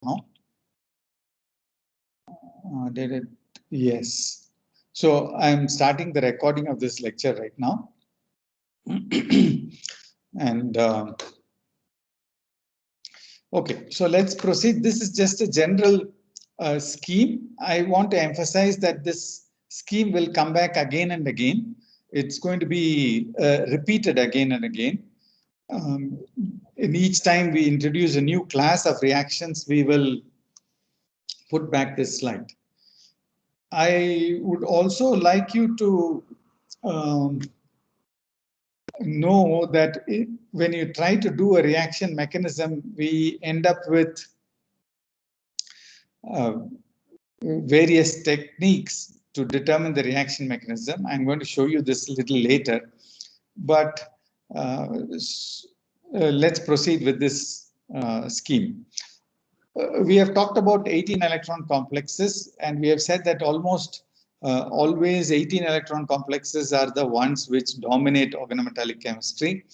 now. Did it? Yes. So I'm starting the recording of this lecture right now. And okay, so let's proceed. This is just a general scheme. I want to emphasize that this scheme will come back again and again. It's going to be repeated again and again. In each time we introduce a new class of reactions, we will put back this slide. I would also like you to know that when you try to do a reaction mechanism, we end up with various techniques to determine the reaction mechanism. I'm going to show you this a little later, but let's proceed with this scheme. We have talked about 18 electron complexes, and we have said that almost always 18 electron complexes are the ones which dominate organometallic chemistry.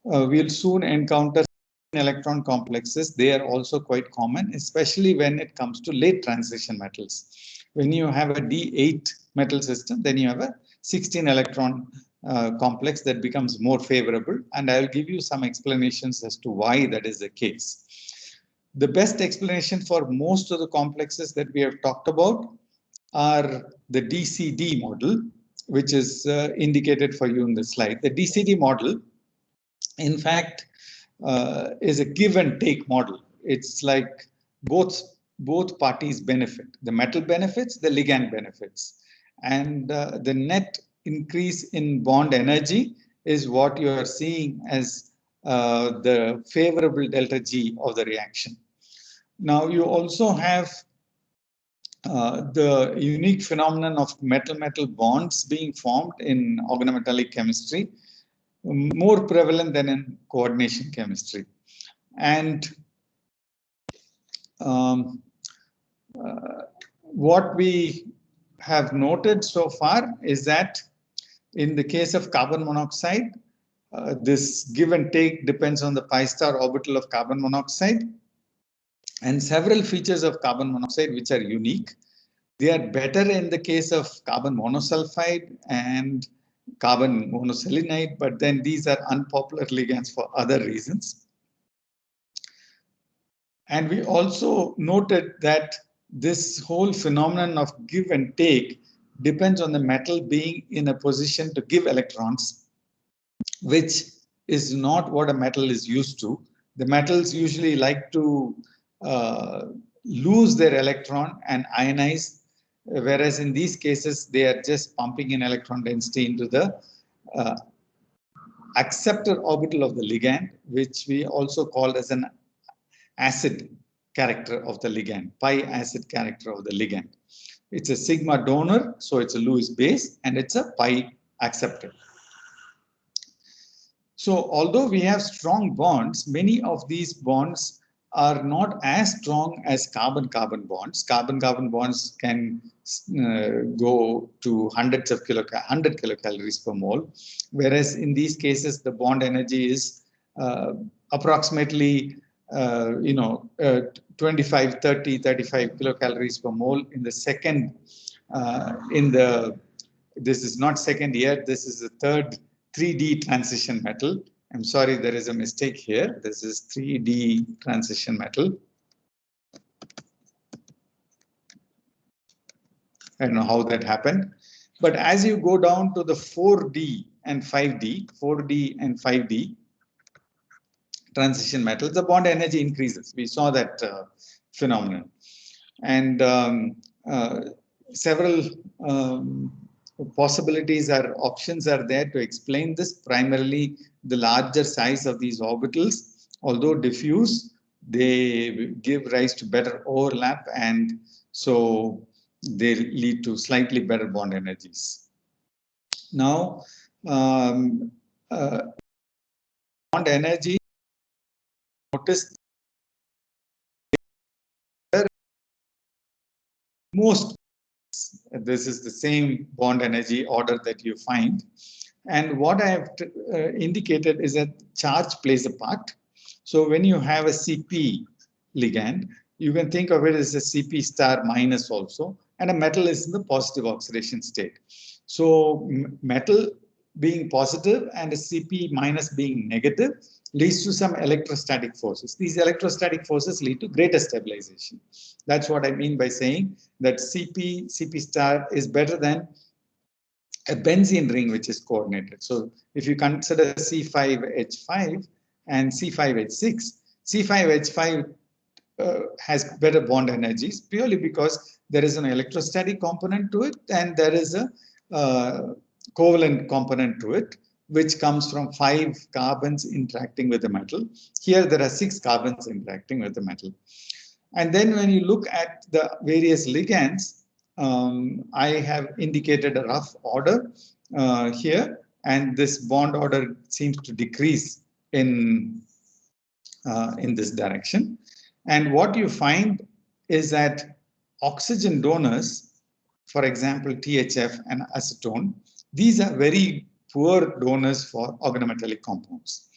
We'll soon encounter electron complexes. They are also quite common, especially when it comes to late transition metals. When you have a D8 metal system, then you have a 16 electron complex that becomes more favorable, and I'll give you some explanations as to why that is the case. The best explanation for most of the complexes that we have talked about are the DCD model, which is indicated for you in the slide. The DCD model, in fact, is a give and take model. It's like both parties benefit. The metal benefits, the ligand benefits. And the net increase in bond energy is what you are seeing as the favorable delta G of the reaction. Now you also have the unique phenomenon of metal-metal bonds being formed in organometallic chemistry, more prevalent than in coordination chemistry. And what we have noted so far is that in the case of carbon monoxide, this give and take depends on the pi star orbital of carbon monoxide, and several features of carbon monoxide which are unique. They are better in the case of carbon monosulfide and carbon monoselenide, but then these are unpopular ligands for other reasons. And we also noted that this whole phenomenon of give and take depends on the metal being in a position to give electrons, which is not what a metal is used to. The metals usually like to lose their electron and ionize, whereas in these cases, they are just pumping in electron density into the acceptor orbital of the ligand, which we also call as an acid character of the ligand, pi acid character of the ligand. It's a sigma donor, so it's a Lewis base, and it's a pi acceptor. So although we have strong bonds, many of these bonds are not as strong as carbon-carbon bonds. Carbon-carbon bonds can go to 100 kilocalories per mole, whereas in these cases the bond energy is approximately 25, 30, 35 kilocalories per mole in the second. This is not second year. This is the third 3D transition metal. I'm sorry, there is a mistake here. This is 3D transition metal. I don't know how that happened. But as you go down to the 4D and 5D transition metals, the bond energy increases. We saw that phenomenon. And several possibilities or options are there to explain this. Primarily, the larger size of these orbitals, although diffuse, they give rise to better overlap, and so they lead to slightly better bond energies. Now, bond energy, notice most. This is the same bond energy order that you find. And what I have indicated is that charge plays a part. So when you have a CP ligand, You can think of it as a Cp star minus also, and a metal is in the positive oxidation state. So metal being positive and a Cp minus being negative leads to some electrostatic forces. These electrostatic forces lead to greater stabilization. That's what I mean by saying that Cp star is better than a benzene ring which is coordinated. So if you consider C5H5 and C5H6, C5H5 has better bond energies purely because there is an electrostatic component to it and there is a covalent component to it, which comes from 5 carbons interacting with the metal. Here there are 6 carbons interacting with the metal. And then when you look at the various ligands, I have indicated a rough order here, and this bond order seems to decrease in this direction. And what you find is that oxygen donors, for example, THF and acetone, these are very poor donors for organometallic compounds.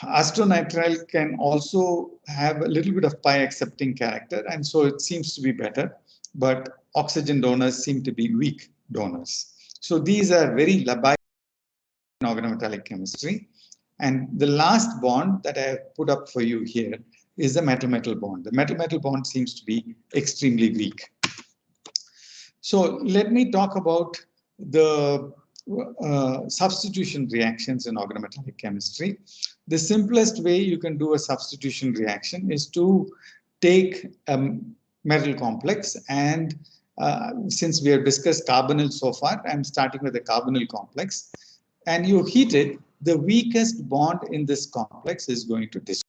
Acetonitrile can also have a little bit of pi accepting character, and so it seems to be better, but oxygen donors seem to be weak donors. So these are very labile in organometallic chemistry. And the last bond that I have put up for you here is the metal-metal bond. The metal-metal bond seems to be extremely weak. So let me talk about the substitution reactions in organometallic chemistry. The simplest way you can do a substitution reaction is to take a metal complex, and since we have discussed carbonyl so far, I'm starting with the carbonyl complex, and you heat it, the weakest bond in this complex is going to dissociate.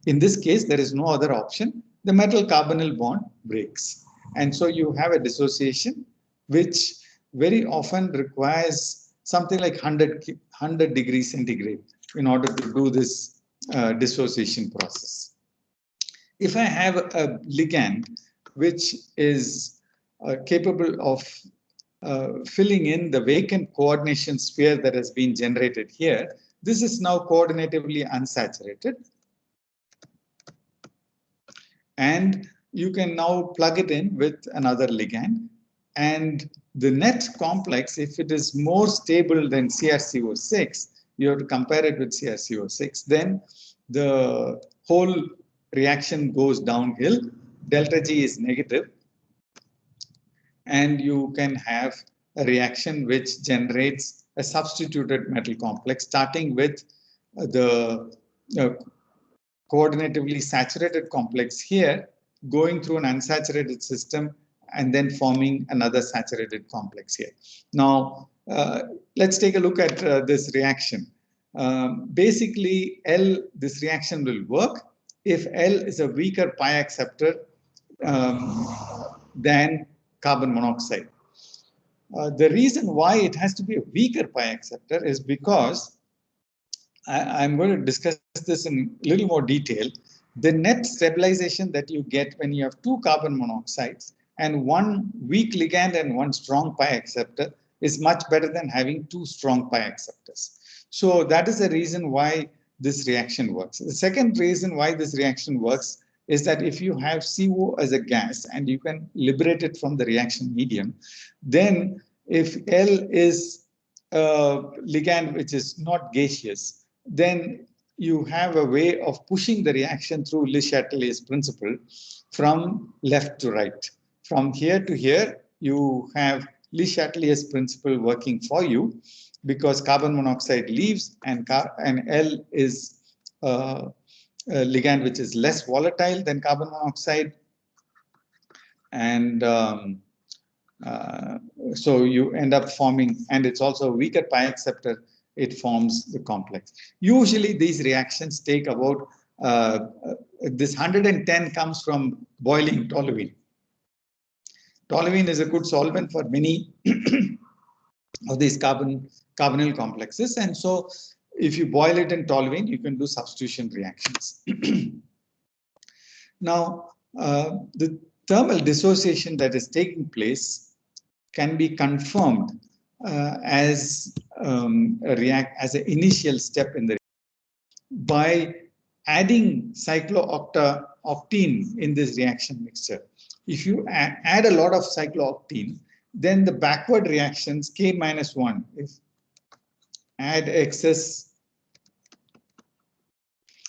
In this case, there is no other option. The metal carbonyl bond breaks. And so you have a dissociation, which very often requires something like 100 degrees centigrade in order to do this dissociation process. If I have a ligand which is capable of filling in the vacant coordination sphere that has been generated here, this is now coordinatively unsaturated. And you can now plug it in with another ligand. And the net complex, if it is more stable than CrCO6, you have to compare it with CrCO6, then the whole reaction goes downhill. Delta G is negative. And you can have a reaction which generates a substituted metal complex, starting with the coordinatively saturated complex here, going through an unsaturated system, and then forming another saturated complex here. Now, let's take a look at this reaction. Basically, this reaction will work if L is a weaker pi acceptor than carbon monoxide. The reason why it has to be a weaker pi acceptor is because I'm going to discuss this in a little more detail. The net stabilization that you get when you have 2 carbon monoxides and 1 weak ligand and 1 strong pi acceptor is much better than having 2 strong pi acceptors. So that is the reason why this reaction works. The second reason why this reaction works is that if you have CO as a gas and you can liberate it from the reaction medium, then if L is a ligand which is not gaseous, then you have a way of pushing the reaction through Le Chatelier's principle from left to right. From here to here, you have Le Chatelier's principle working for you because carbon monoxide leaves and L is a ligand which is less volatile than carbon monoxide. And so you end up forming, and it's also a weaker pi acceptor, it forms the complex. Usually these reactions take about, this 110 comes from boiling toluene. Toluene is a good solvent for many of these carbonyl complexes. And so if you boil it in toluene, you can do substitution reactions. Now, the thermal dissociation that is taking place can be confirmed as an initial step in the by adding cyclooctane in this reaction mixture. If you add a lot of cyclooctane, then the backward reactions K minus 1, if add excess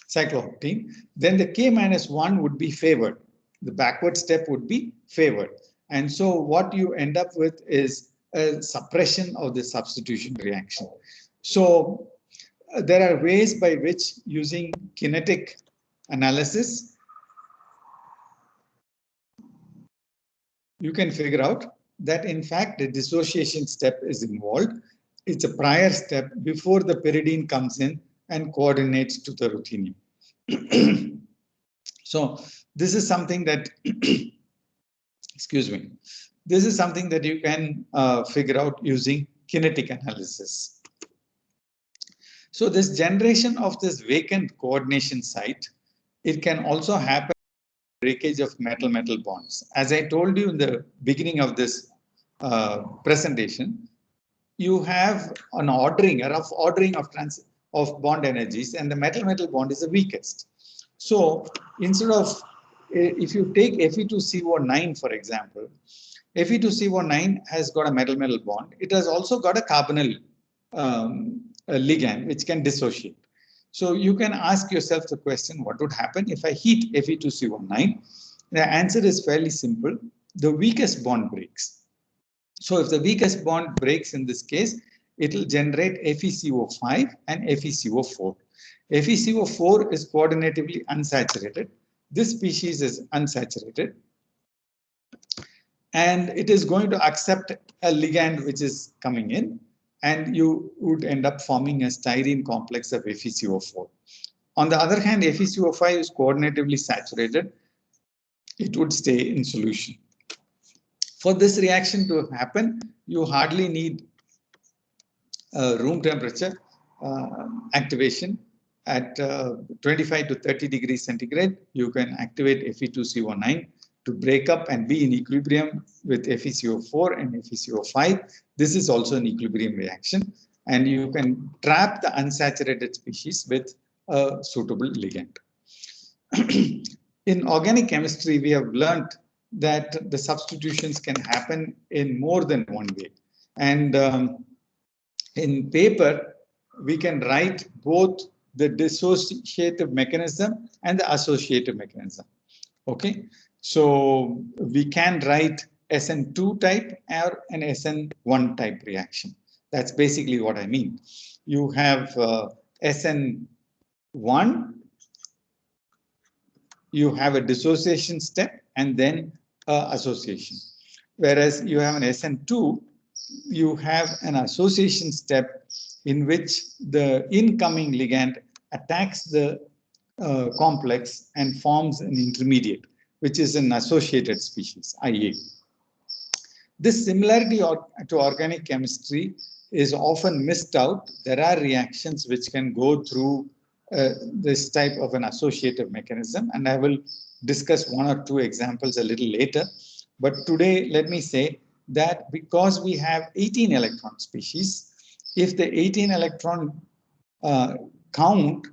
cyclooctane, then the K minus 1 would be favored. The backward step would be favored. And so what you end up with is a suppression of the substitution reaction. So there are ways by which, using kinetic analysis, you can figure out that in fact the dissociation step is involved. It's a prior step before the pyridine comes in and coordinates to the ruthenium. So this is something that, excuse me, this is something that you can figure out using kinetic analysis. So this generation of this vacant coordination site, it can also happen breakage of metal-metal bonds. As I told you in the beginning of this presentation, you have an ordering, a rough ordering of bond energies, and the metal-metal bond is the weakest. So instead of, if you take Fe2CO9, for example, Fe2CO9 has got a metal-metal bond. It has also got a carbonyl a ligand which can dissociate. So you can ask yourself the question, what would happen if I heat Fe2CO9? The answer is fairly simple. The weakest bond breaks. So if the weakest bond breaks in this case, it will generate FeCO5 and FeCO4. FeCO4 is coordinatively unsaturated. This species is unsaturated. And it is going to accept a ligand which is coming in, and you would end up forming a styrene complex of FeCO4. On the other hand, FeCO5 is coordinatively saturated. It would stay in solution. For this reaction to happen, you hardly need room temperature activation. At 25 to 30 degrees centigrade, you can activate Fe2CO9 to break up and be in equilibrium with FeCO4 and FeCO5. This is also an equilibrium reaction, and you can trap the unsaturated species with a suitable ligand. In organic chemistry, we have learned that the substitutions can happen in more than one way. And in paper, we can write both the dissociative mechanism and the associative mechanism. Okay, so we can write SN2 type or an SN1 type reaction. That's basically what I mean. You have SN1, you have a dissociation step and then association. Whereas you have an SN2, you have an association step in which the incoming ligand attacks the complex and forms an intermediate, which is an associated species, IA. This similarity to organic chemistry is often missed out. There are reactions which can go through this type of an associative mechanism, and I will discuss one or two examples a little later. But today, let me say that because we have 18 electron species, if the 18 electron count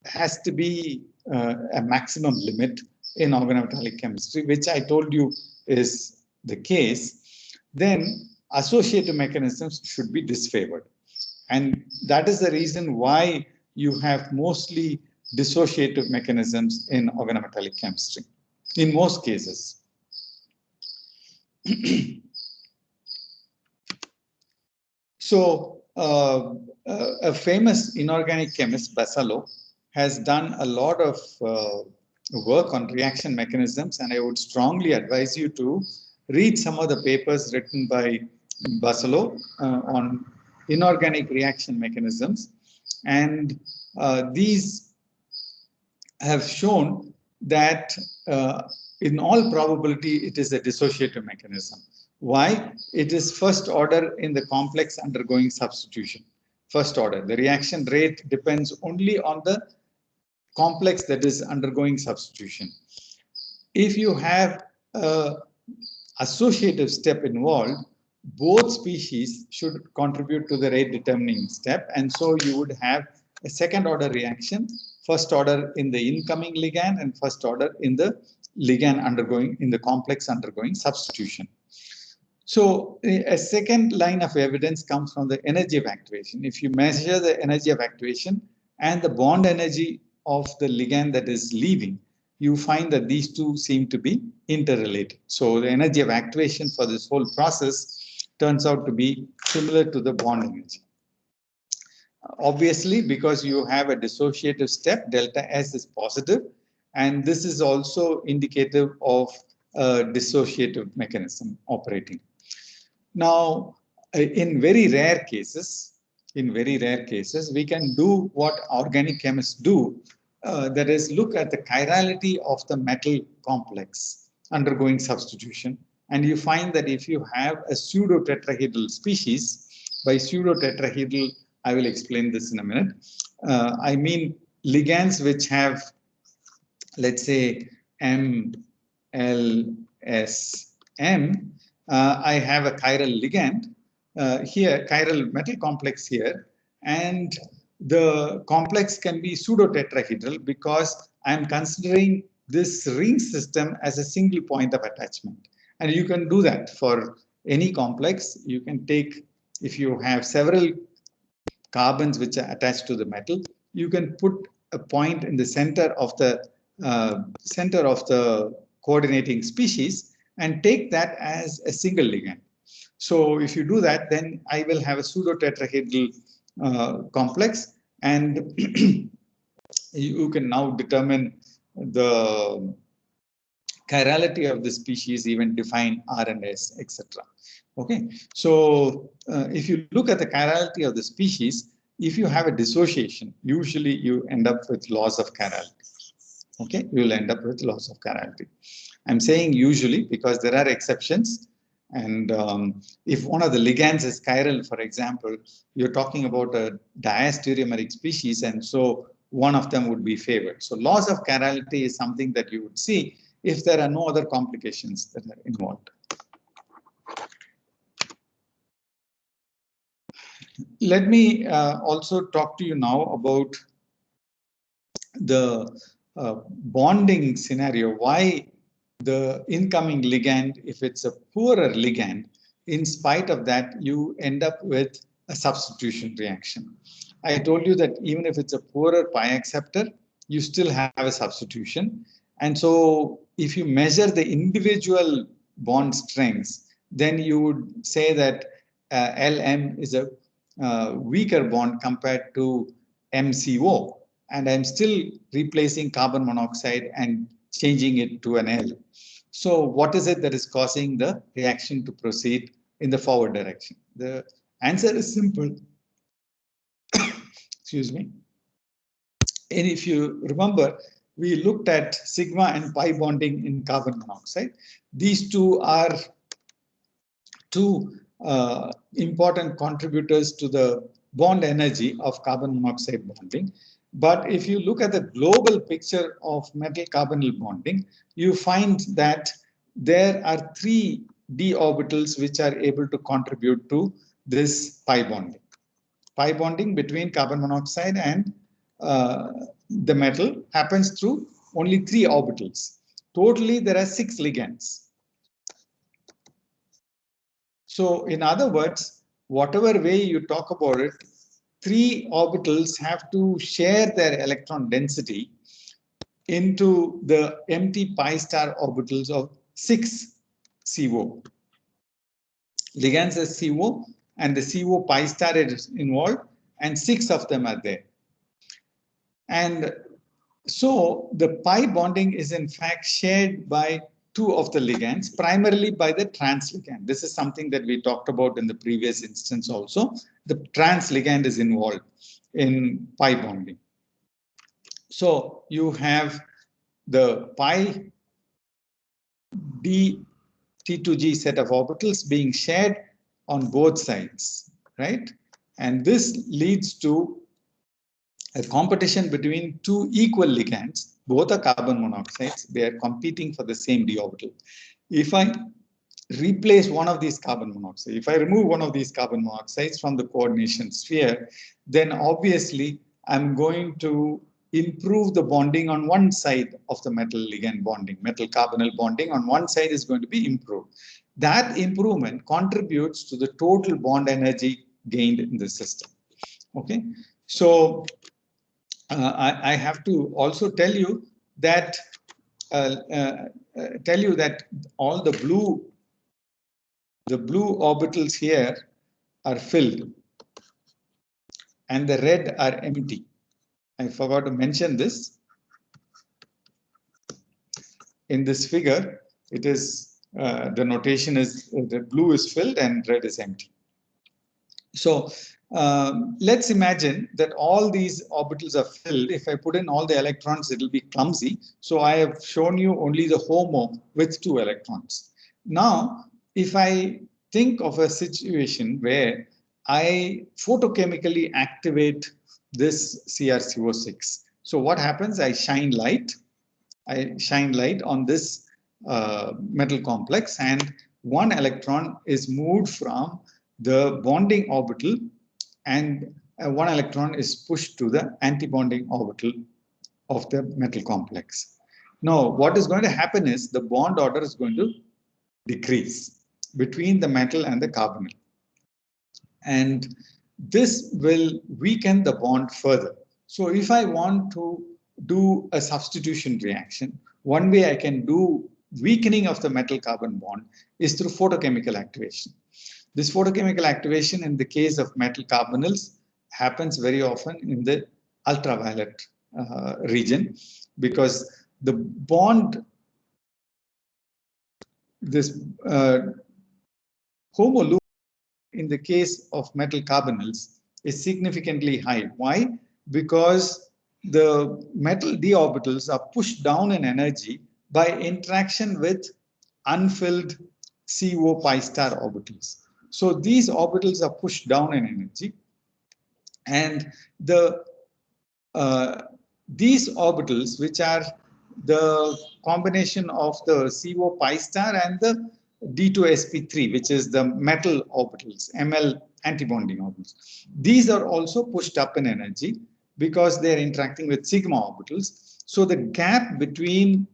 has to be a maximum limit in organometallic chemistry, which I told you is the case, then associative mechanisms should be disfavored. And that is the reason why you have mostly dissociative mechanisms in organometallic chemistry, in most cases. So a famous inorganic chemist, Basalo, has done a lot of work on reaction mechanisms, and I would strongly advise you to read some of the papers written by Basalo on inorganic reaction mechanisms. And these have shown that in all probability, it is a dissociative mechanism. Why? It is first order in the complex undergoing substitution. First order. The reaction rate depends only on the complex that is undergoing substitution. If you have an associative step involved, both species should contribute to the rate determining step, and so you would have a second order reaction first order in the incoming ligand and first order in the ligand undergoing, in the complex undergoing substitution. So a second line of evidence comes from the energy of activation. If you measure the energy of activation and the bond energy of the ligand that is leaving, you find that these two seem to be interrelated. So the energy of activation for this whole process turns out to be similar to the bond energy. Obviously, because you have a dissociative step, delta S is positive, and this is also indicative of a dissociative mechanism operating. Now, in very rare cases, we can do what organic chemists do, that is look at the chirality of the metal complex undergoing substitution. And you find that if you have a pseudo-tetrahedral species, by pseudo-tetrahedral, I will explain this in a minute. I mean ligands which have, let's say, M, L, S, M. I have a chiral ligand here, chiral metal complex here, and the complex can be pseudo-tetrahedral because I'm considering this ring system as a single point of attachment. And you can do that for any complex. You can take, if you have several carbons which are attached to the metal, you can put a point in the center of the coordinating species and take that as a single ligand. So if you do that, then I will have a pseudo-tetrahedral complex, and you can now determine the chirality of the species, even define R and S, etc. Okay, so if you look at the chirality of the species, if you have a dissociation, usually you end up with loss of chirality. Okay, you will end up with loss of chirality. I'm saying usually because there are exceptions. And if one of the ligands is chiral, for example, you're talking about a diastereomeric species, and so one of them would be favored. So loss of chirality is something that you would see if there are no other complications that are involved. Let me also talk to you now about the bonding scenario. Why the incoming ligand, if it's a poorer ligand, in spite of that, you end up with a substitution reaction. I told you that even if it's a poorer pi acceptor, you still have a substitution. And so if you measure the individual bond strengths, then you would say that LM is a weaker bond compared to MCO. And I'm still replacing carbon monoxide and changing it to an L. So what is it that is causing the reaction to proceed in the forward direction? The answer is simple. Excuse me. And if you remember, we looked at sigma and pi bonding in carbon monoxide. These two are two important contributors to the bond energy of carbon monoxide bonding. But if you look at the global picture of metal carbonyl bonding, you find that there are 3 d orbitals which are able to contribute to this pi bonding. Pi bonding between carbon monoxide and the metal happens through only 3 orbitals. Totally, there are 6 ligands. So in other words, whatever way you talk about it, 3 orbitals have to share their electron density into the empty pi star orbitals of 6 CO. Ligands as CO, and the CO pi star is involved, and 6 of them are there. And so the pi bonding is in fact shared by 2 of the ligands, primarily by the trans ligand. This is something that we talked about in the previous instance also. The trans ligand is involved in pi bonding. So you have the pi d T2G set of orbitals being shared on both sides, right? And this leads to a competition between 2 equal ligands. Both are carbon monoxides. They are competing for the same d orbital. If I replace one of these carbon monoxides, if I remove one of these carbon monoxides from the coordination sphere, then obviously I'm going to improve the bonding on one side of the metal ligand bonding, metal carbonyl bonding on one side is going to be improved. That improvement contributes to the total bond energy gained in the system. Okay, so I have to also tell you that all the blue orbitals here are filled and the red are empty. I forgot to mention this. In this figure, it is the notation is the blue is filled and red is empty. So let's imagine that all these orbitals are filled. If I put in all the electrons, it will be clumsy. So I have shown you only the HOMO with 2 electrons. Now, if I think of a situation where I photochemically activate this CrCO6. So what happens? I shine light on this metal complex, and 1 electron is moved from the bonding orbital, and 1 electron is pushed to the antibonding orbital of the metal complex. Now, what is going to happen is the bond order is going to decrease between the metal and the carbonyl. And this will weaken the bond further. So if I want to do a substitution reaction, one way I can do weakening of the metal carbon bond is through photochemical activation. This photochemical activation in the case of metal carbonyls happens very often in the ultraviolet region, because the bond, this HOMO in the case of metal carbonyls is significantly high. Why? Because the metal d orbitals are pushed down in energy by interaction with unfilled CO pi star orbitals. So these orbitals are pushed down in energy, and these orbitals, which are the combination of the CO pi star and the D2sp3, which is the metal orbitals, ML antibonding orbitals. These are also pushed up in energy because they are interacting with sigma orbitals. So the gap between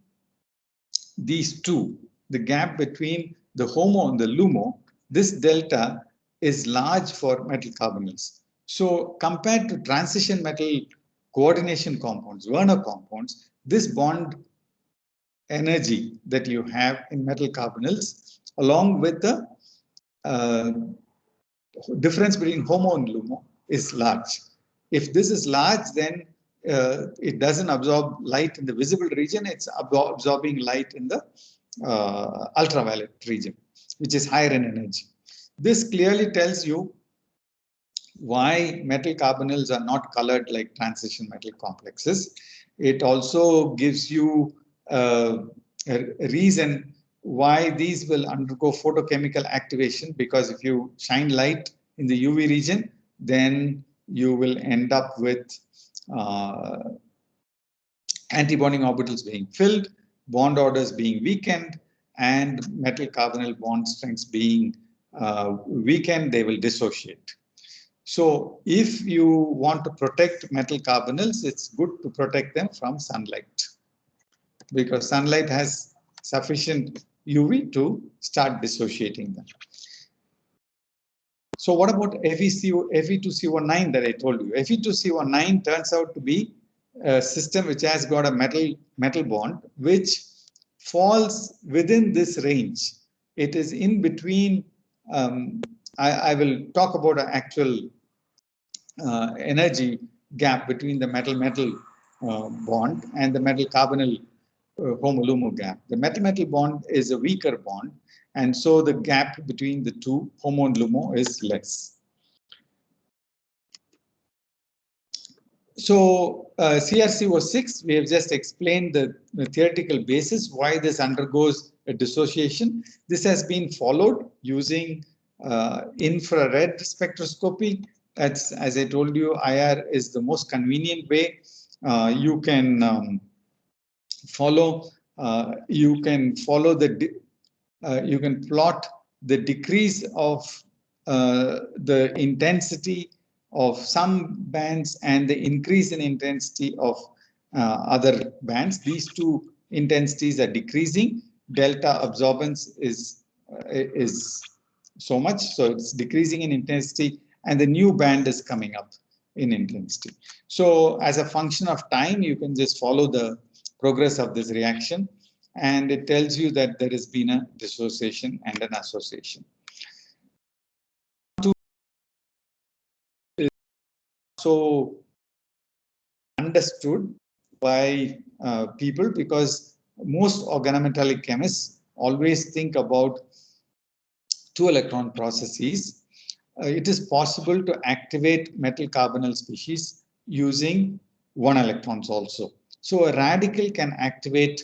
these two, the gap between the HOMO and the LUMO, this delta is large for metal carbonyls. So compared to transition metal coordination compounds, Werner compounds, this bond energy that you have in metal carbonyls, along with the difference between HOMO and LUMO, is large. If this is large, then it doesn't absorb light in the visible region, it's absorbing light in the ultraviolet region, which is higher in energy. This clearly tells you why metal carbonyls are not colored like transition metal complexes. It also gives you a reason why these will undergo photochemical activation, because if you shine light in the UV region, then you will end up with antibonding orbitals being filled, bond orders being weakened, and metal carbonyl bond strengths being weakened. They will dissociate. So if you want to protect metal carbonyls, it's good to protect them from sunlight, because sunlight has sufficient UV to start dissociating them. So what about Fe2CO9 that I told you? Fe2CO9 turns out to be a system which has got a metal bond which falls within this range. It is in between. I will talk about an actual energy gap between the metal-metal bond and the metal carbonyl HOMO-LUMO gap. The metal-metal bond is a weaker bond, and so the gap between the two, HOMO and LUMO, is less. So CrCO6, we have just explained the theoretical basis why this undergoes a dissociation. This has been followed using infrared spectroscopy. As I told you, IR is the most convenient way. You can follow you can plot the decrease of the intensity of some bands and the increase in intensity of other bands. These two intensities are decreasing. Delta absorbance is so much, so it's decreasing in intensity, and the new band is coming up in intensity. So as a function of time, you can just follow the progress of this reaction, and it tells you that there has been a dissociation and an association. So understood by people, because most organometallic chemists always think about two electron processes. It is possible to activate metal carbonyl species using one electrons also. So a radical can activate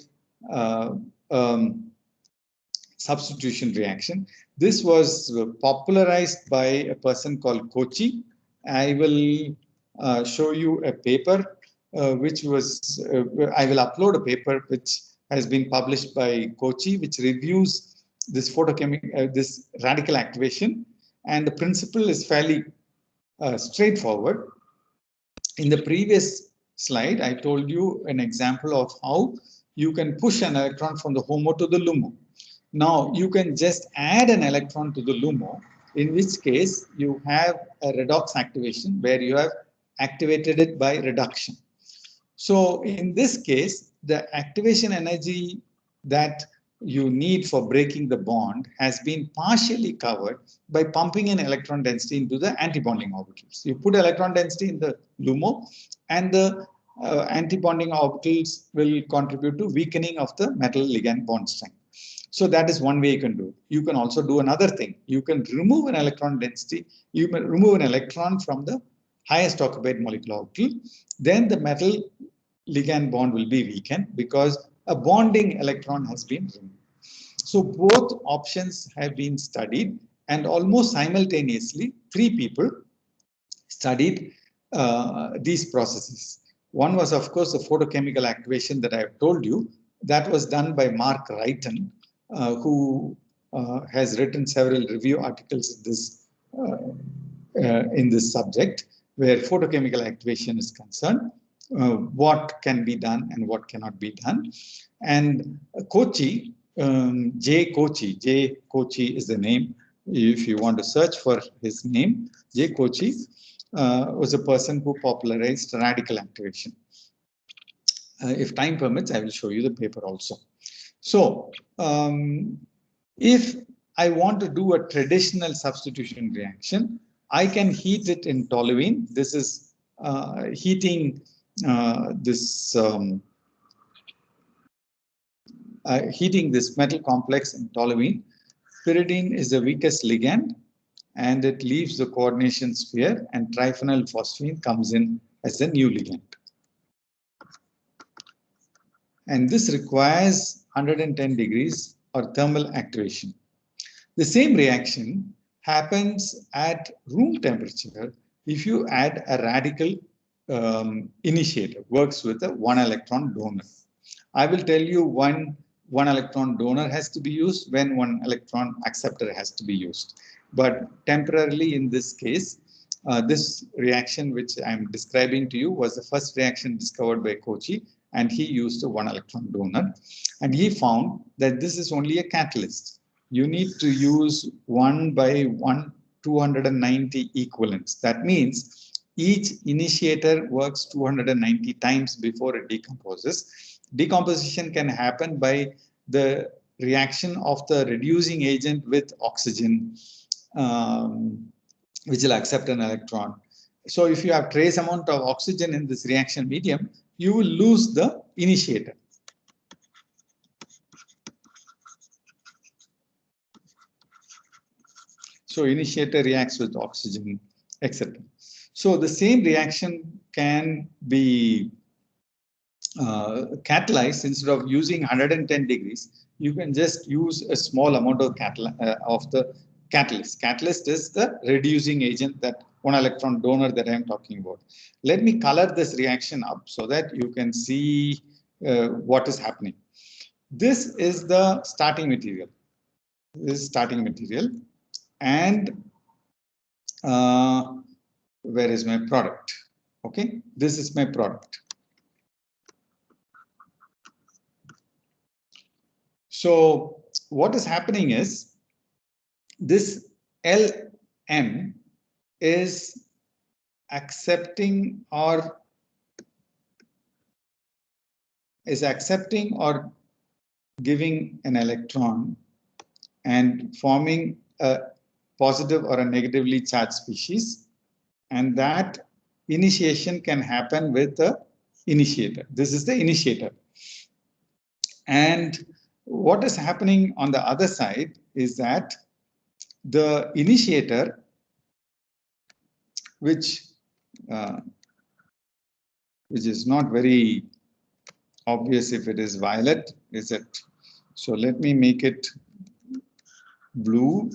substitution reaction. This was popularized by a person called Kochi. I will show you a paper which was, I will upload a paper which has been published by Kochi, which reviews this this radical activation, and the principle is fairly straightforward. In the previous slide, I told you an example of how you can push an electron from the HOMO to the LUMO. Now you can just add an electron to the LUMO, in which case you have a redox activation where you have activated it by reduction. So in this case, the activation energy that you need for breaking the bond has been partially covered by pumping in electron density into the antibonding orbitals. You put electron density in the LUMO, and the antibonding orbitals will contribute to weakening of the metal ligand bond strength. So that is one way you can do it. You can also do another thing. You can remove an electron density. You can remove an electron from the highest occupied molecular orbital. Then the metal ligand bond will be weakened because a bonding electron has been removed. So both options have been studied, and almost simultaneously, 3 people studied these processes. One was, of course, the photochemical activation that I have told you. That was done by Mark Wrighton, who has written several review articles in this subject, where photochemical activation is concerned, what can be done and what cannot be done. And Kochi, J. Kochi is the name. If you want to search for his name, J. Kochi was a person who popularized radical activation. If time permits, I will show you the paper also. So, if I want to do a traditional substitution reaction, I can heat it in toluene. This is heating heating this metal complex in toluene. Pyridine is the weakest ligand, and it leaves the coordination sphere, and triphenyl phosphine comes in as the new ligand. And this requires 110 degrees or thermal activation. The same reaction happens at room temperature if you add a radical initiator, works with a 1 electron donor. I will tell you when 1 electron donor has to be used, when 1 electron acceptor has to be used. But temporarily in this case, this reaction which I'm describing to you was the first reaction discovered by Kochi, and he used a 1 electron donor. And he found that this is only a catalyst. You need to use 1 by 1, 290 equivalents. That means each initiator works 290 times before it decomposes. Decomposition can happen by the reaction of the reducing agent with oxygen, which will accept an electron. So if you have trace amount of oxygen in this reaction medium, you will lose the initiator. So initiator reacts with oxygen, etc. So the same reaction can be catalyzed. Instead of using 110 degrees, you can just use a small amount of the catalyst. Catalyst is the reducing agent, that 1 electron donor that I am talking about. Let me color this reaction up so that you can see what is happening. This is the starting material. This is starting material. And where is my product? Okay, this is my product. So what is happening is this Ln is accepting or giving an electron and forming a positive or a negatively charged species, and that initiation can happen with the initiator. This is the initiator. And what is happening on the other side is that the initiator, which is not very obvious if it is violet, is it? So let me make it blue.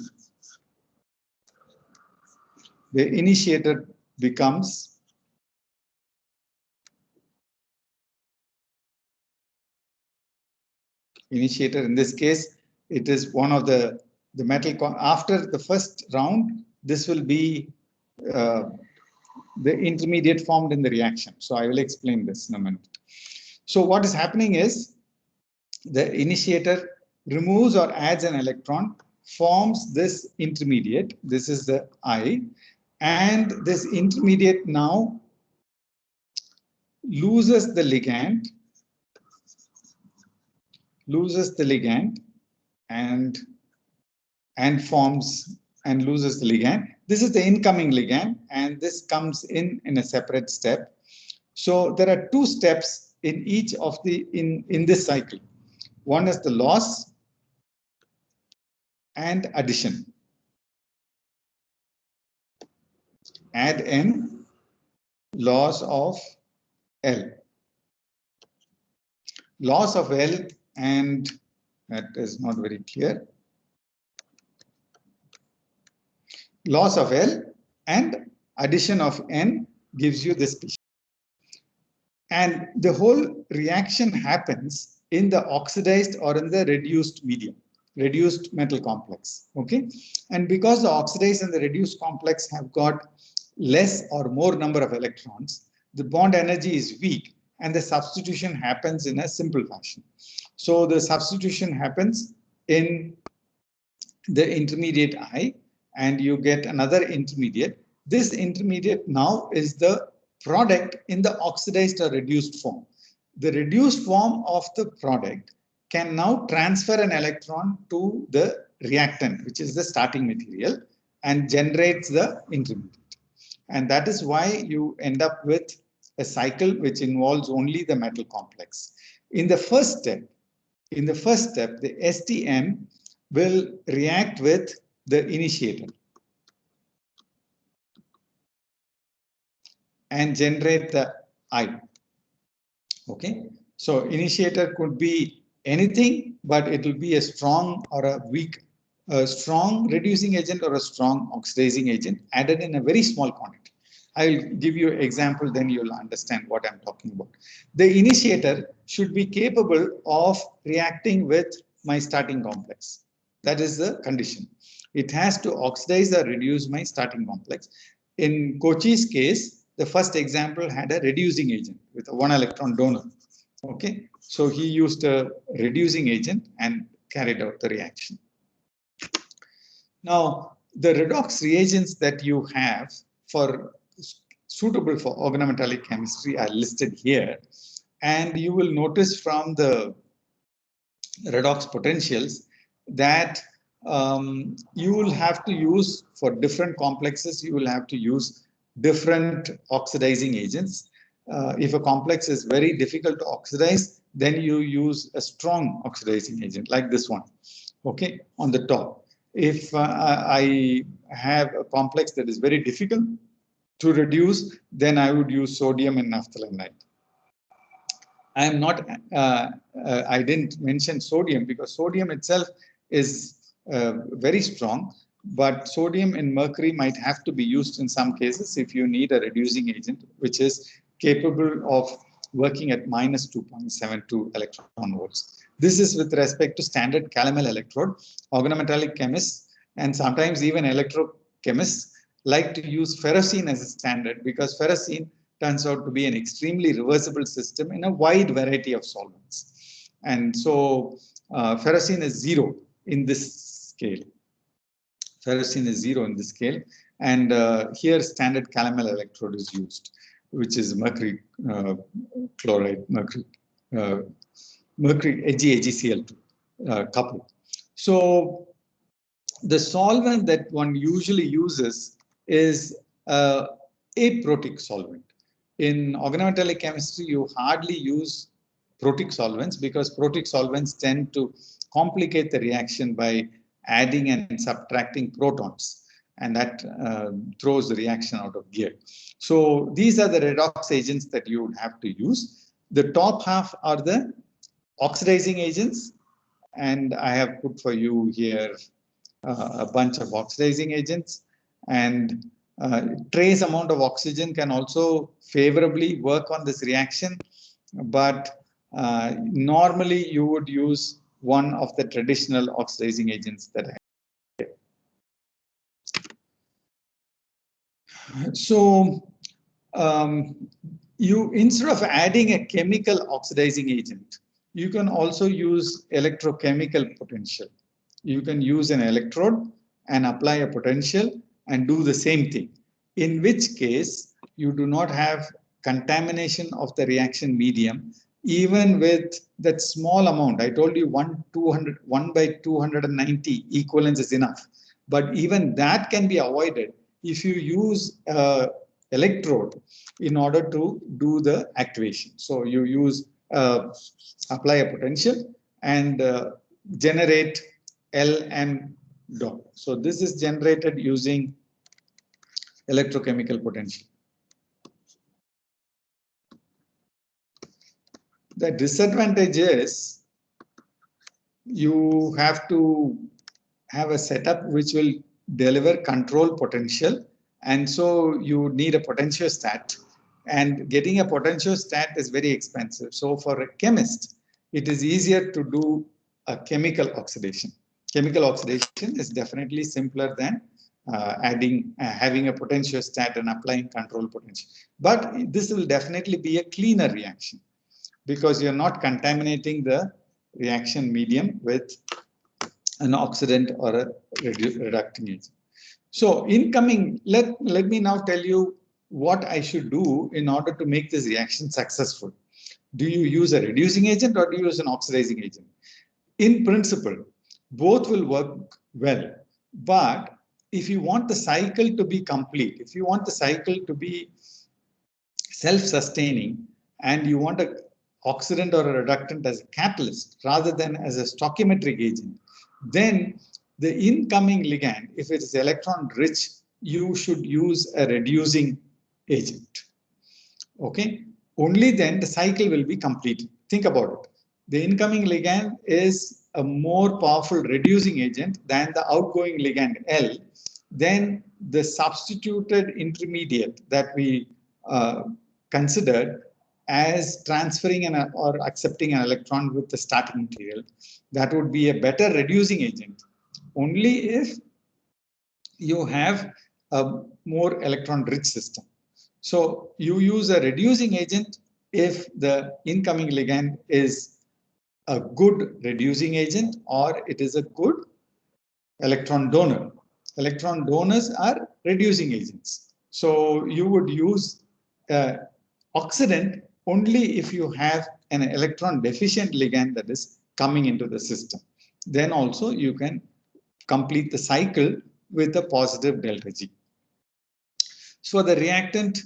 The initiator becomes initiator. In this case, it is one of the metal. After the first round, this will be the intermediate formed in the reaction. So I will explain this in a minute. So what is happening is the initiator removes or adds an electron, forms this intermediate. This is the I, and this intermediate now loses the ligand and forms and loses the ligand. This is the incoming ligand, and this comes in a separate step. So there are two steps in each of the in this cycle. One is the loss and addition. Add N, loss of L. Loss of L, and that is not very clear. Loss of L and addition of N gives you this species. And the whole reaction happens in the oxidized or in the reduced medium, reduced metal complex. Okay. And because the oxidized and the reduced complex have got less or more number of electrons, the bond energy is weak and the substitution happens in a simple fashion. So the substitution happens in the intermediate I, and you get another intermediate. This intermediate now is the product in the oxidized or reduced form. The reduced form of the product can now transfer an electron to the reactant, which is the starting material, and generates the intermediate. And that is why you end up with a cycle which involves only the metal complex. In the first step, the STM will react with the initiator and generate the I. Okay, so initiator could be anything, but it will be a strong or a weak, a strong reducing agent or a strong oxidizing agent added in a very small quantity. I'll give you an example, then you'll understand what I'm talking about. The initiator should be capable of reacting with my starting complex. That is the condition. It has to oxidize or reduce my starting complex. In Kochi's case, the first example had a reducing agent with a 1 electron donor. Okay, so he used a reducing agent and carried out the reaction. Now, the redox reagents that you have for suitable for organometallic chemistry are listed here, and you will notice from the redox potentials that you will have to use for different complexes, you will have to use different oxidizing agents. If a complex is very difficult to oxidize, then you use a strong oxidizing agent like this one, okay, on the top. If I have a complex that is very difficult to reduce, then I would use sodium and naphthalenide. I am not, I didn't mention sodium because sodium itself is very strong, but sodium and mercury might have to be used in some cases if you need a reducing agent, which is capable of working at minus 2.72 electron volts. This is with respect to standard Calmel electrode. Organometallic chemists and sometimes even electrochemists like to use ferrocene as a standard because ferrocene turns out to be an extremely reversible system in a wide variety of solvents. And so ferrocene is 0 in this scale. Ferrocene is 0 in this scale. And here standard calomel electrode is used, which is mercury chloride, mercury AgCl2 couple. So the solvent that one usually uses is aprotic solvent. In organometallic chemistry, you hardly use protic solvents because protic solvents tend to complicate the reaction by adding and subtracting protons, and that throws the reaction out of gear. So these are the redox agents that you would have to use. The top half are the oxidizing agents, and I have put for you here a bunch of oxidizing agents, and trace amount of oxygen can also favorably work on this reaction, but normally you would use one of the traditional oxidizing agents that I have. So you, instead of adding a chemical oxidizing agent, you can also use electrochemical potential. You can use an electrode and apply a potential and do the same thing, in which case you do not have contamination of the reaction medium, even with that small amount. I told you 1 by 290 equivalence is enough, but even that can be avoided if you use electrode in order to do the activation. So you use apply a potential and generate Lm dot. So this is generated using electrochemical potential. The disadvantage is you have to have a setup which will deliver control potential, and so you need a potentiostat, and getting a potentiostat is very expensive. So for a chemist, it is easier to do a chemical oxidation. Chemical oxidation is definitely simpler than having a potentiostat and applying control potential. But this will definitely be a cleaner reaction because you're not contaminating the reaction medium with an oxidant or a reducting agent. So incoming, let me now tell you what I should do in order to make this reaction successful. Do you use a reducing agent or do you use an oxidizing agent? In principle, both will work well, but if you want the cycle to be complete, if you want the cycle to be self-sustaining, and you want an oxidant or a reductant as a catalyst rather than as a stoichiometric agent, then the incoming ligand, if it is electron rich, you should use a reducing agent. Okay, only then the cycle will be completed. Think about it. The incoming ligand is a more powerful reducing agent than the outgoing ligand L. Then the substituted intermediate that we considered as transferring or accepting an electron with the starting material, that would be a better reducing agent only if you have a more electron rich system. So you use a reducing agent if the incoming ligand is a good reducing agent or it is a good electron donor. Electron donors are reducing agents. So you would use oxidant only if you have an electron deficient ligand that is coming into the system. Then also you can complete the cycle with a positive delta G. So the reactant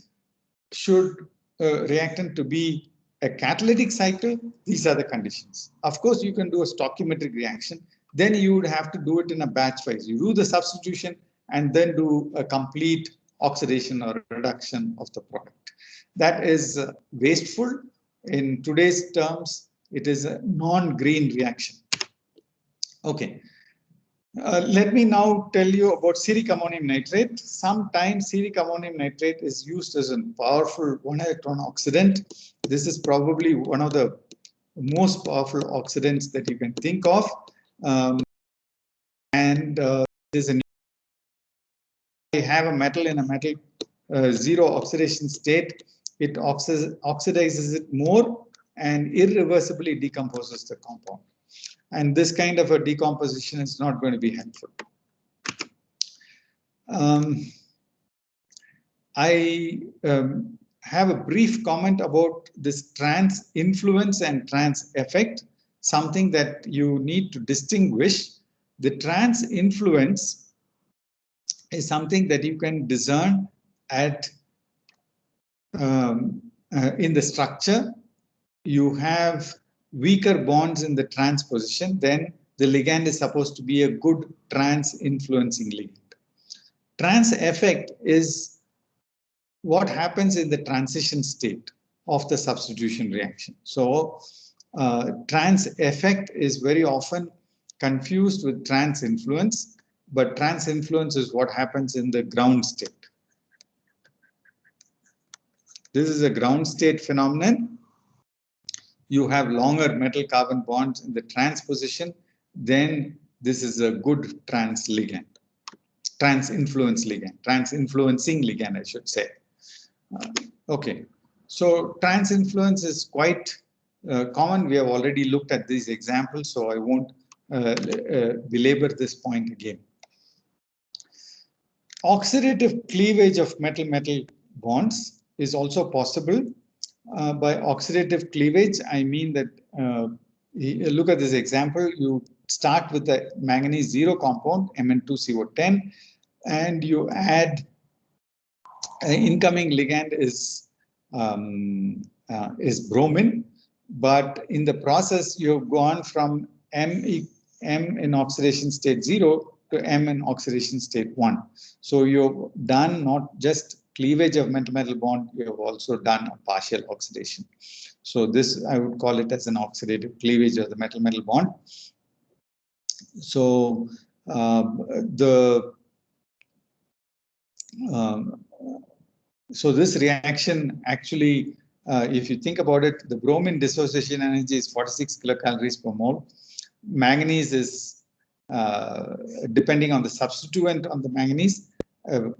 should reactant to be a catalytic cycle. These are the conditions. Of course, you can do a stoichiometric reaction. Then you would have to do it in a batch phase. You do the substitution and then do a complete oxidation or reduction of the product. That is wasteful. In today's terms, it is a non-green reaction. Okay. Let me now tell you about ceric ammonium nitrate. Sometimes ceric ammonium nitrate is used as a powerful one-electron oxidant. This is probably one of the most powerful oxidants that you can think of. I have a metal in a metal zero oxidation state. It oxidizes it more and irreversibly decomposes the compound. And this kind of a decomposition is not going to be helpful. I have a brief comment about this trans influence and trans effect, something that you need to distinguish. The trans influence is something that you can discern at in the structure. You have weaker bonds in the trans position, then the ligand is supposed to be a good trans influencing ligand. Trans effect is what happens in the transition state of the substitution reaction. So trans effect is very often confused with trans influence, but trans influence is what happens in the ground state. This is a ground state phenomenon. You have longer metal carbon bonds in the trans position, then this is a good trans ligand, trans influence ligand, trans influencing ligand, I should say. Okay, so trans influence is quite common. We have already looked at these examples, so I won't belabor this point again. Oxidative cleavage of metal-metal bonds is also possible. By oxidative cleavage, I mean that look at this example. You start with the manganese 0 compound, Mn2CO10, and you add incoming ligand is bromine, but in the process you've gone from M in oxidation state 0 to M in oxidation state 1. So you've done not just cleavage of metal-metal bond, you have also done a partial oxidation. So this, I would call it as an oxidative cleavage of the metal-metal bond. So so this reaction actually, if you think about it, the bromine dissociation energy is 46 kilocalories per mole. Manganese is, depending on the substituent on the manganese,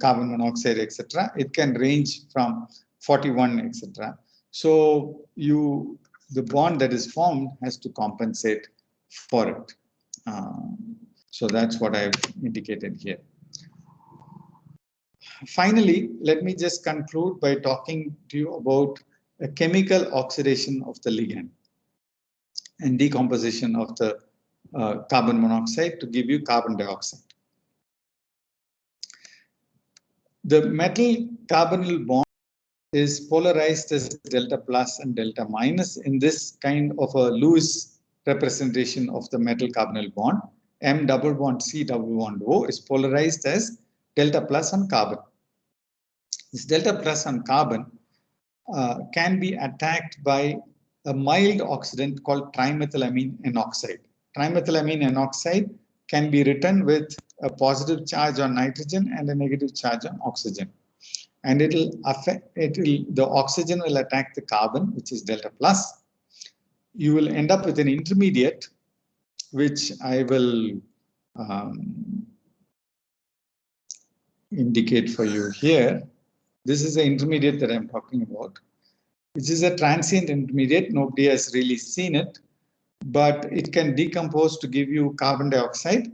carbon monoxide, etc., it can range from 41, etc. So the bond that is formed has to compensate for it. So that's what I've indicated here. Finally, let me just conclude by talking to you about a chemical oxidation of the ligand and decomposition of the carbon monoxide to give you carbon dioxide. The metal carbonyl bond is polarized as delta plus and delta minus in this kind of a Lewis representation of the metal carbonyl bond. M double bond C double bond O is polarized as delta plus on carbon. This delta plus on carbon can be attacked by a mild oxidant called trimethylamine N oxide. Trimethylamine N oxide can be written with a positive charge on nitrogen and a negative charge on oxygen. And the oxygen will attack the carbon, which is delta plus. You will end up with an intermediate, which I will indicate for you here. This is the intermediate that I'm talking about, which is a transient intermediate. Nobody has really seen it, but it can decompose to give you carbon dioxide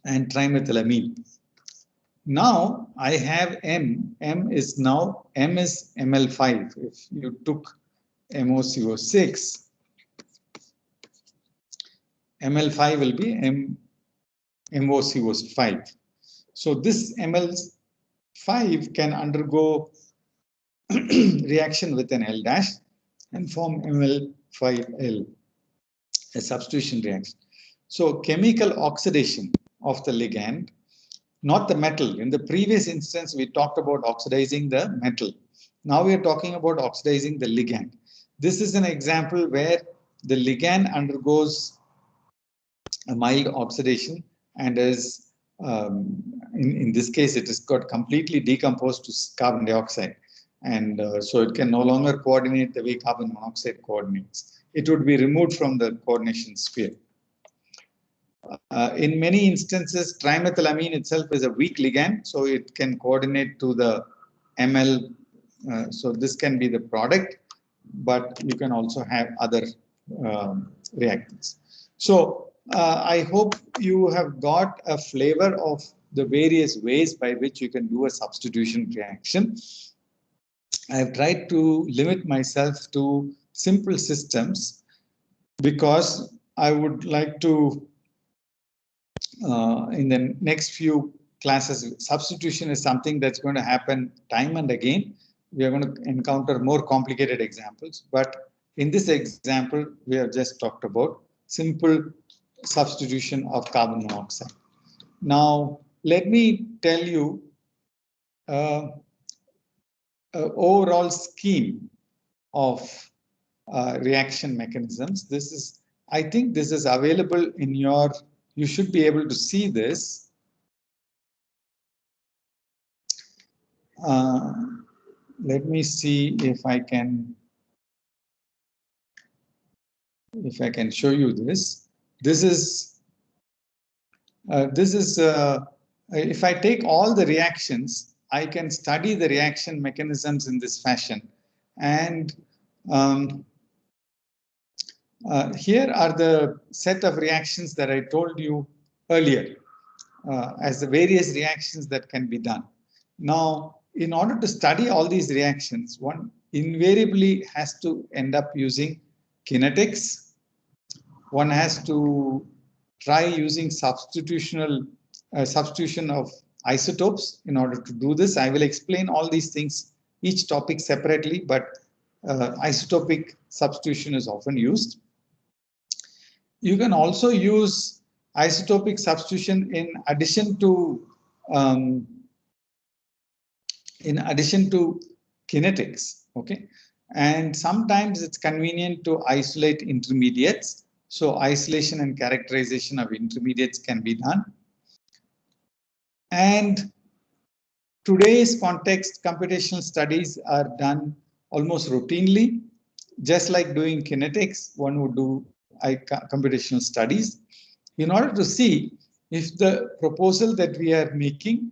and trimethylamine. Now I have M. M is ML5. If you took MoCO6, ML5 will be MoCO5. So this ML5 can undergo reaction with an L dash and form ML5L, a substitution reaction. So chemical oxidation of the ligand, not the metal. In the previous instance, we talked about oxidizing the metal. Now we are talking about oxidizing the ligand. This is an example where the ligand undergoes a mild oxidation and is, in this case, it is got completely decomposed to carbon dioxide. And so it can no longer coordinate the way carbon monoxide coordinates. It would be removed from the coordination sphere. In many instances, trimethylamine itself is a weak ligand, so it can coordinate to the ML. So this can be the product. but you can also have other reactants. So I hope you have got a flavor of the various ways by which you can do a substitution reaction. I have tried to limit myself to simple systems because I would like to, in the next few classes, substitution is something that's going to happen time and again. We are going to encounter more complicated examples, but in this example, we have just talked about simple substitution of carbon monoxide. Now, let me tell you overall scheme of reaction mechanisms. This is, I think this is available in your, you should be able to see this. Let me see if I can show you this. This is if I take all the reactions, I can study the reaction mechanisms in this fashion. And here are the set of reactions that I told you earlier as the various reactions that can be done. Now, in order to study all these reactions, one invariably has to end up using kinetics. One has to try using substitution of isotopes in order to do this. I will explain all these things, each topic separately, but isotopic substitution is often used. You can also use isotopic substitution in addition to kinetics, okay? And sometimes it's convenient to isolate intermediates. So isolation and characterization of intermediates can be done. And today's context, computational studies are done almost routinely. Just like doing kinetics, one would do computational studies in order to see if the proposal that we are making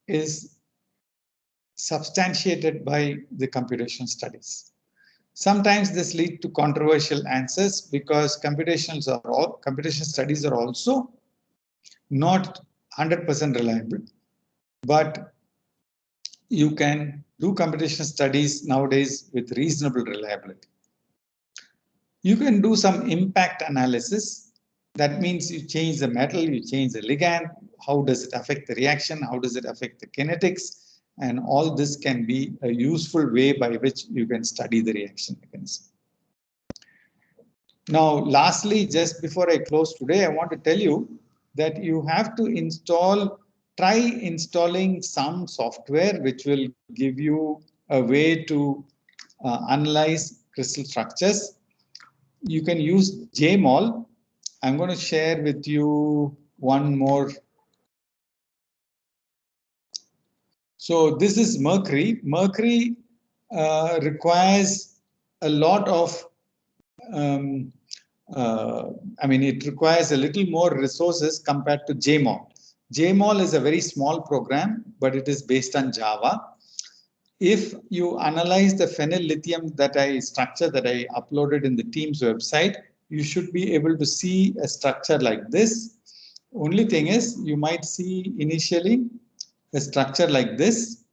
is substantiated by the computational studies. Sometimes this leads to controversial answers because computational studies are also not 100% reliable, but you can do computational studies nowadays with reasonable reliability. You can do some impact analysis. That means you change the metal, you change the ligand. How does it affect the reaction? How does it affect the kinetics? And all this can be a useful way by which you can study the reaction mechanism. Now, lastly, just before I close today, I want to tell you that you have to try installing some software which will give you a way to analyze crystal structures. You can use JMOL. I'm going to share with you one more. So this is mercury. Mercury requires a lot of, it requires a little more resources compared to JMOL. JMOL is a very small program, but it is based on Java. If you analyze the phenyllithium structure that I uploaded in the Teams website, you should be able to see a structure like this. Only thing is, you might see initially a structure like this,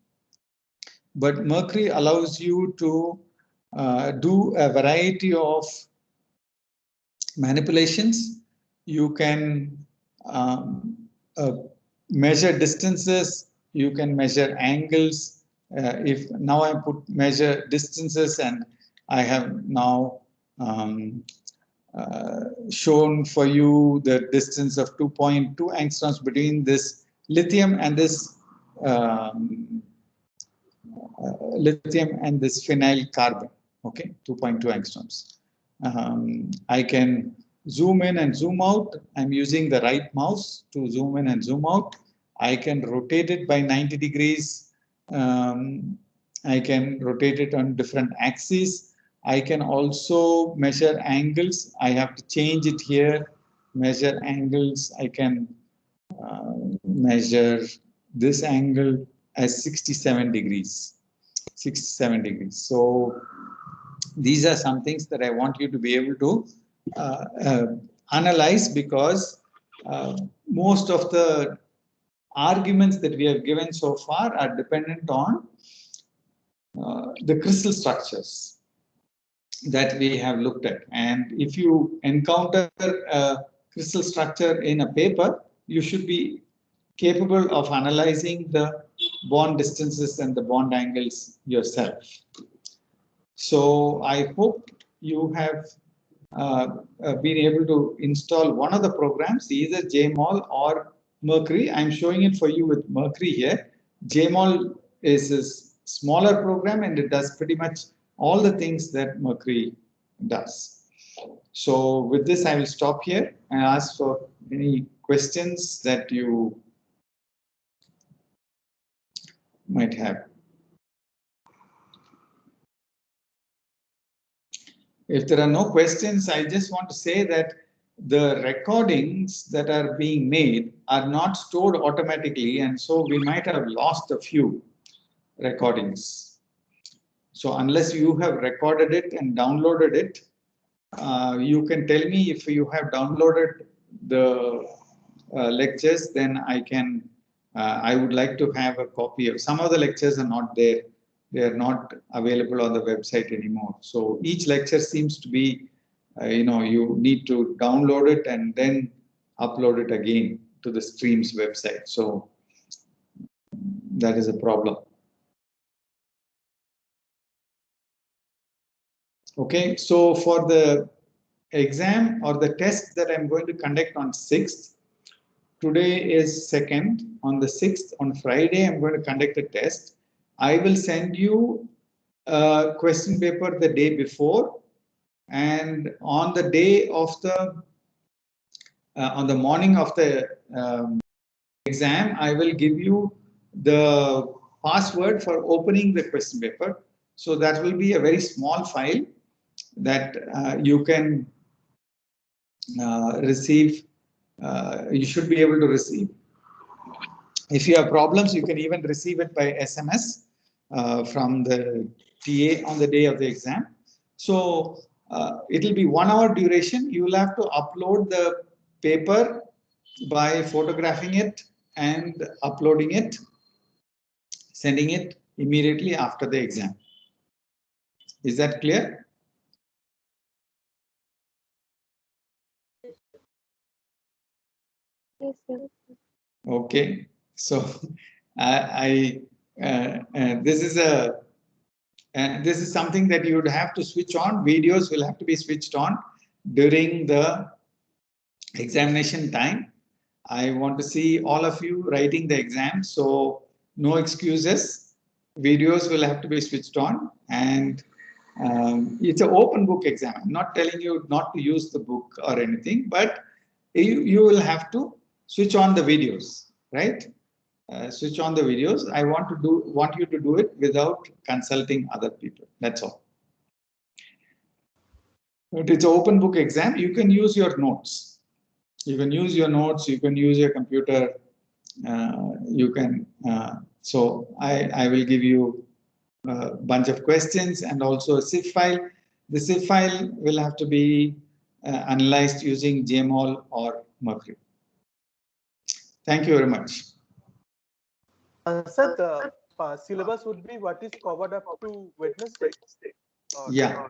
but mercury allows you to do a variety of manipulations. You can measure distances, you can measure angles. If now I measure distances, and I have now shown for you the distance of 2.2 angstroms between this lithium and this phenyl carbon, okay, 2.2 angstroms. I can zoom in and zoom out. I'm using the right mouse to zoom in and zoom out. I can rotate it by 90 degrees. I can rotate it on different axes. I can also measure angles. I have to change it here, measure angles. I can measure this angle as 67 degrees. 67 degrees. So these are some things that I want you to be able to analyze, because most of the arguments that we have given so far are dependent on the crystal structures that we have looked at. And if you encounter a crystal structure in a paper, you should be capable of analyzing the bond distances and the bond angles yourself. So I hope you have been able to install one of the programs, either JMOL or Mercury. I'm showing it for you with Mercury here. JMOL is a smaller program and it does pretty much all the things that Mercury does. So with this, I will stop here and ask for any questions that you might have. If there are no questions, I just want to say that the recordings that are being made are not stored automatically, and so we might have lost a few recordings. So unless you have recorded it and downloaded it, you can tell me if you have downloaded the lectures, then I would like to have a copy of. Some of the lectures are not there. They are not available on the website anymore. So each lecture seems to be, you need to download it and then upload it again to the Streams website. So that is a problem. Okay, so for the exam or the test that I'm going to conduct on 6th, today is 2nd. On the 6th, on Friday, I'm going to conduct a test. I will send you a question paper the day before, and on the day of the on the morning of the exam, I will give you the password for opening the question paper. So that will be a very small file that you can receive. You should be able to receive. If you have problems, you can even receive it by SMS from the TA on the day of the exam. So it will be 1 hour duration. You will have to upload the paper by photographing it and uploading it, sending it immediately after the exam. Is that clear? Yes, sir. Okay. So this is something that you would have to switch on. Videos will have to be switched on during the examination time. I want to see all of you writing the exam, so no excuses. Videos will have to be switched on, and it's an open book exam. I'm not telling you not to use the book or anything, but you will have to switch on the videos, right? Switch on the videos. I want you to do it without consulting other people. That's all. But it's an open book exam. You can use your notes. You can use your notes. You can use your computer. You can. So I will give you a bunch of questions and also a zip file. The zip file will have to be analyzed using JMOL or Mercury. Thank you very much. Sir, the syllabus would be what is covered up to Wednesday? Yeah.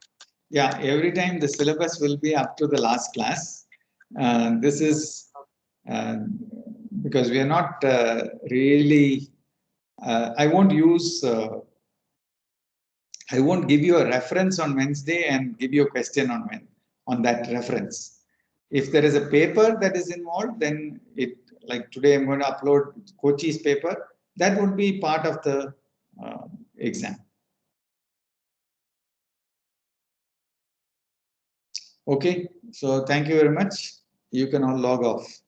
Yeah, every time the syllabus will be up to the last class. This is because we are not really, I won't give you a reference on Wednesday and give you a question on that reference. If there is a paper that is involved, then like today I'm going to upload Kochi's paper, that would be part of the exam. Okay, so thank you very much. You can all log off.